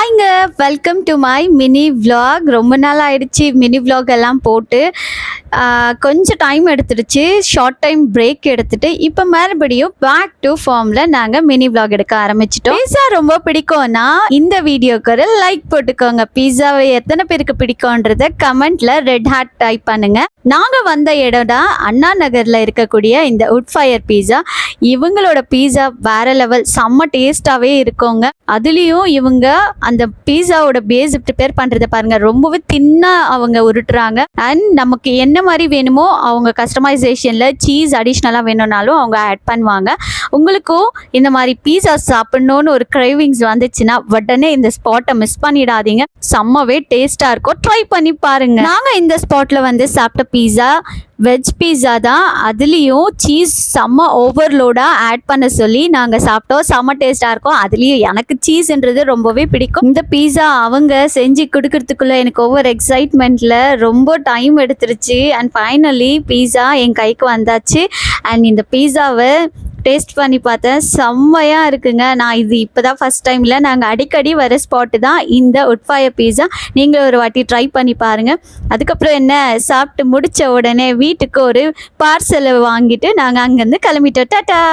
ஹாய்ங்க, welcome to my mini vlog. ரொம்ப நாள் ஆயிடுச்சு மினி vlog எல்லாம் போட்டு. கொஞ்சம் டைம் எடுத்துடுச்சு, ஷார்ட் டைம் பிரேக் எடுத்துட்டு இப்போ மறுபடியும் பேக் டு ஃபார்மில் நாங்கள் மினி vlog எடுக்க ஆரம்பிச்சிட்டோம். பீஸா ரொம்ப பிடிக்கும்னா இந்த வீடியோக்கு ஒரு லைக் போட்டுக்கோங்க. பீஸாவை எத்தனை பேருக்கு பிடிக்கும்ன்றத கமெண்ட்ல ரெட் ஹார்ட் டைப் பண்ணுங்க. நாங்கள் வந்த இடம் தான் அண்ணா நகரில் இருக்கக்கூடிய இந்த உட் ஃபயர் பீஸா. இவங்களோட பீஸா வேற லெவல், செம்ம டேஸ்டாகவே இருக்குங்க. அதுலேயும் இவங்க அந்த பீஸாவோட பேஸ் ப்ரிப்பேர் பண்ணுறத பாருங்க, ரொம்பவே தின்னாக அவங்க உருட்டுறாங்க. அண்ட் நமக்கு என்ன மாதிரி வேணுமோ அவங்க கஸ்டமைசேஷனில் சீஸ் அடிஷ்னலாக வேணும்னாலும் அவங்க ஆட் பண்ணுவாங்க. உங்களுக்கும் இந்த மாதிரி பீஸா சாப்பிட்ணுன்னு ஒரு கிரேவிங்ஸ் வந்துச்சுன்னா உடனே இந்த ஸ்பாட்டை மிஸ் பண்ணிடாதீங்க. செம்மவே டேஸ்ட்டாக இருக்கும், ட்ரை பண்ணி பாருங்க. நாங்கள் இந்த ஸ்பாட்டில் வந்து சாப்பிட்ட பீஸா வெஜ் பீஸா தான். அதுலேயும் சீஸ் செம்ம ஓவர்லோடாக ஆட் பண்ண சொல்லி நாங்கள் சாப்பிட்டோம். செம்ம டேஸ்ட்டாக இருக்கும். அதுலேயும் எனக்கு சீஸ்ன்றது ரொம்பவே பிடிக்கும். இந்த பீஸா அவங்க செஞ்சு கொடுக்கறதுக்குள்ளே எனக்கு ஓவர் எக்ஸைட்மெண்ட்டில் ரொம்ப டைம் எடுத்துருச்சு. அண்ட் ஃபைனலி பீஸா என் கைக்கு வந்தாச்சு. அண்ட் இந்த பீஸாவை டேஸ்ட் பண்ணி பார்த்தேன், செம்மையாக இருக்குங்க. நான் இது இப்போ தான் ஃபஸ்ட் டைமில், நாங்கள் அடிக்கடி வர ஸ்பாட்டு தான் இந்த உட் ஃபயர் பீஸா. நீங்கள் ஒரு வாட்டி ட்ரை பண்ணி பாருங்கள். அதுக்கப்புறம் என்ன, சாப்பிட்டு முடித்த உடனே வீட்டுக்கு ஒரு பார்சலை வாங்கிட்டு நாங்கள் அங்கேருந்து கிளம்பிட்டோம். டாடா.